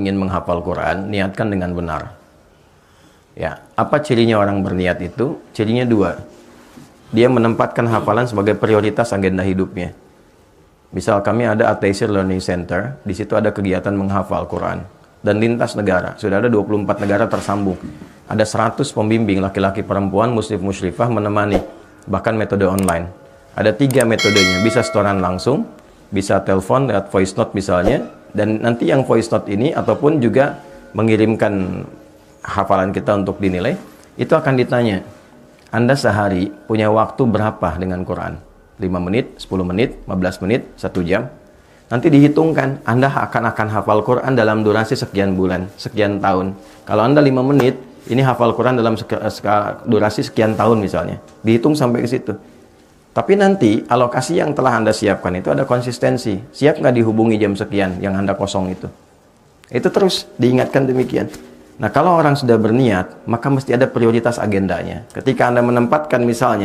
ingin menghafal Quran, niatkan dengan benar. Ya, apa cirinya orang berniat itu? Cirinya dua. Dia menempatkan hafalan sebagai prioritas agenda hidupnya. Misal kami ada At-Taisir Learning Center, di situ ada kegiatan menghafal Quran dan lintas negara. Sudah ada 24 negara tersambung. Ada 100 pembimbing laki-laki perempuan muslim musyrifah menemani, bahkan metode online. Ada 3 metodenya, bisa setoran langsung, bisa telepon lewat voice note misalnya, dan nanti yang voice note ini ataupun juga mengirimkan hafalan kita untuk dinilai, itu akan ditanya, Anda sehari punya waktu berapa dengan Quran? 5 menit, 10 menit, 15 menit, 1 jam. Nanti dihitungkan, Anda akan hafal Quran dalam durasi sekian bulan, sekian tahun. Kalau Anda 5 menit, ini hafal Quran dalam durasi sekian tahun misalnya. Dihitung sampai ke situ. Tapi nanti alokasi yang telah Anda siapkan itu ada konsistensi. Siap nggak dihubungi jam sekian yang Anda kosong itu? Itu terus diingatkan demikian. Nah, kalau orang sudah berniat, maka mesti ada prioritas agendanya. Ketika Anda menempatkan misal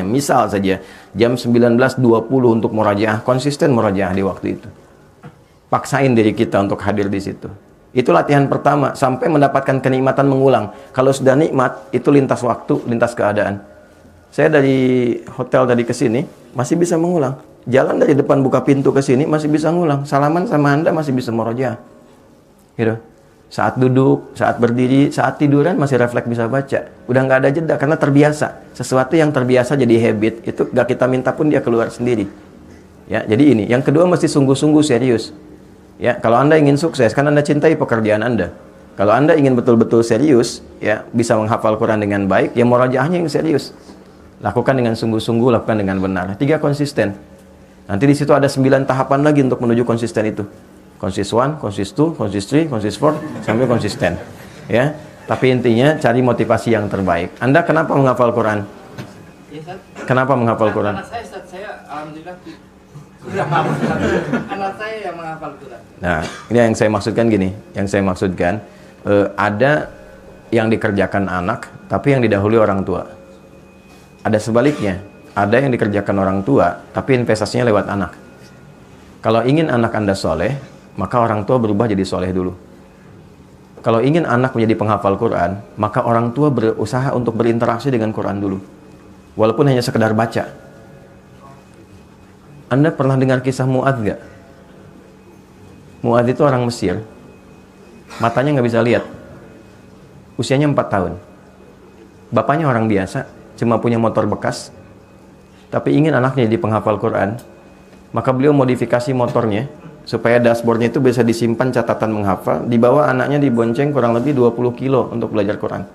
saja jam 19.20 untuk murajaah, konsisten murajaah di waktu itu. Paksain diri kita untuk hadir di situ. Itu latihan pertama, sampai mendapatkan kenikmatan mengulang. Kalau sudah nikmat, itu lintas waktu, lintas keadaan. Saya dari hotel tadi ke sini, masih bisa mengulang. Jalan dari depan buka pintu ke sini, masih bisa mengulang. Salaman sama Anda, masih bisa murajaah. Gitu. Saat duduk, saat berdiri, saat tiduran masih refleks bisa baca. Udah nggak ada jeda karena terbiasa. Sesuatu yang terbiasa jadi habit, itu nggak kita minta pun dia keluar sendiri. Ya, jadi ini. Yang kedua mesti sungguh-sungguh serius. Ya, kalau Anda ingin sukses, kan Anda cintai pekerjaan Anda. Kalau Anda ingin betul-betul serius, ya bisa menghafal Quran dengan baik, ya murajaahnya yang serius. Lakukan dengan sungguh-sungguh, lakukan dengan benar. 3, konsisten. Nanti di situ ada 9 tahapan lagi untuk menuju konsisten itu. Konsis 1, konsis 2, konsis 3, konsis 4, sampai konsisten. Ya, tapi intinya cari motivasi yang terbaik. Anda kenapa menghafal Quran? Kenapa menghafal Quran? Anak saya alhamdulillah sudah mampu. Anak saya yang menghafal Quran. Nah, ini yang saya maksudkan gini. Yang saya maksudkan ada yang dikerjakan anak, tapi yang didahului orang tua. Ada sebaliknya. Ada yang dikerjakan orang tua, tapi investasinya lewat anak. Kalau ingin anak Anda soleh, maka orang tua berubah jadi soleh dulu. Kalau ingin anak menjadi penghafal Quran, maka orang tua berusaha untuk berinteraksi dengan Quran dulu. Walaupun hanya sekedar baca. Anda pernah dengar kisah Mu'adz nggak? Mu'adz itu orang Mesir. Matanya nggak bisa lihat. Usianya 4 tahun. Bapaknya orang biasa, cuma punya motor bekas. Tapi ingin anaknya jadi penghafal Quran. Maka beliau modifikasi motornya supaya dashboardnya itu bisa disimpan catatan menghafal. Di bawah anaknya dibonceng kurang lebih 20 kilo untuk belajar Quran.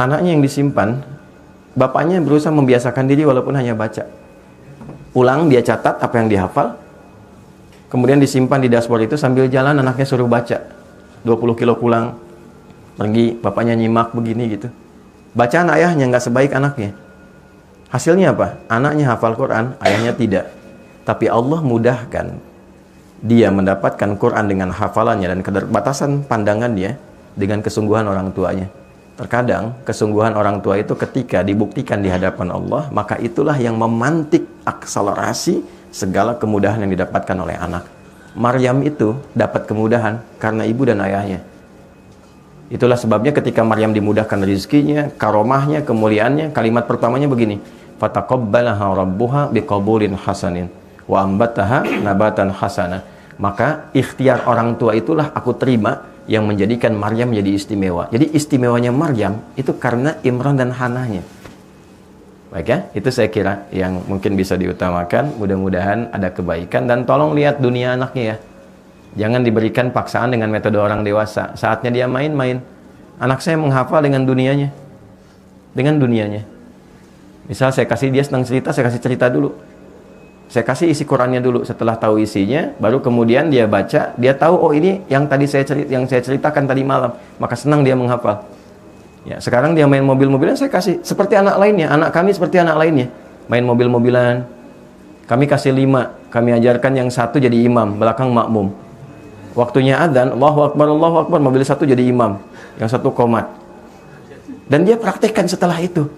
Anaknya yang disimpan, bapaknya berusaha membiasakan diri walaupun hanya baca. Pulang dia catat apa yang dihafal, kemudian disimpan di dashboard itu. Sambil jalan anaknya suruh baca. 20 kilo pulang, pergi, bapaknya nyimak begini gitu. Bacaan ayahnya nggak sebaik anaknya. Hasilnya apa? Anaknya hafal Quran, ayahnya tidak. Tapi Allah mudahkan dia mendapatkan Quran dengan hafalannya dan keterbatasan pandangan dia dengan kesungguhan orang tuanya. Terkadang kesungguhan orang tua itu ketika dibuktikan di hadapan Allah, maka itulah yang memantik akselerasi segala kemudahan yang didapatkan oleh anak. Maryam itu dapat kemudahan karena ibu dan ayahnya. Itulah sebabnya ketika Maryam dimudahkan rezekinya, karomahnya, kemuliaannya, kalimat pertamanya begini, fataqabbalaha rabbuha biqabulin hasanin wa ambataha nabatan hasana. Maka ikhtiar orang tua itulah aku terima yang menjadikan Maryam menjadi istimewa. Jadi istimewanya Maryam itu karena Imran dan Hanahnya. Baik ya, itu saya kira yang mungkin bisa diutamakan. Mudah-mudahan ada kebaikan dan tolong lihat dunia anaknya ya. Jangan diberikan paksaan dengan metode orang dewasa. Saatnya dia main-main. Anak saya menghafal dengan dunianya. Dengan dunianya. Misal saya kasih dia senang cerita, saya kasih cerita dulu. Saya kasih isi Qurannya dulu. Setelah tahu isinya, baru kemudian dia baca, dia tahu oh ini yang tadi saya ceritakan tadi malam, maka senang dia menghafal. Ya, sekarang dia main mobil-mobilan, saya kasih seperti anak lainnya. Anak kami seperti anak lainnya, main mobil-mobilan. Kami kasih 5, kami ajarkan yang 1 jadi imam, belakang makmum. Waktunya adzan, Allahu Akbar, mobil 1 jadi imam, yang 1 qomat. Dan dia praktekkan setelah itu.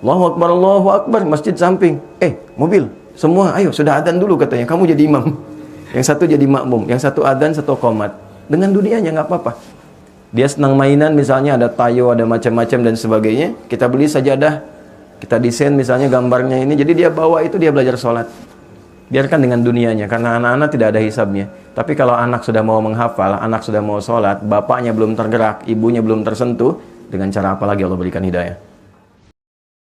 Allahu Akbar, masjid samping. Mobil, semua, ayo sudah adzan dulu katanya, kamu jadi imam. Yang 1 jadi makmum, yang 1 adzan, 1 qomat. Dengan dunianya nggak apa-apa. Dia senang mainan, misalnya ada tayo, ada macam-macam dan sebagainya. Kita beli sajadah, kita desain misalnya gambarnya ini, jadi dia bawa itu, dia belajar sholat. Biarkan dengan dunianya, karena anak-anak tidak ada hisabnya. Tapi kalau anak sudah mau menghafal, anak sudah mau sholat, bapaknya belum tergerak, ibunya belum tersentuh, dengan cara apa lagi Allah berikan hidayah?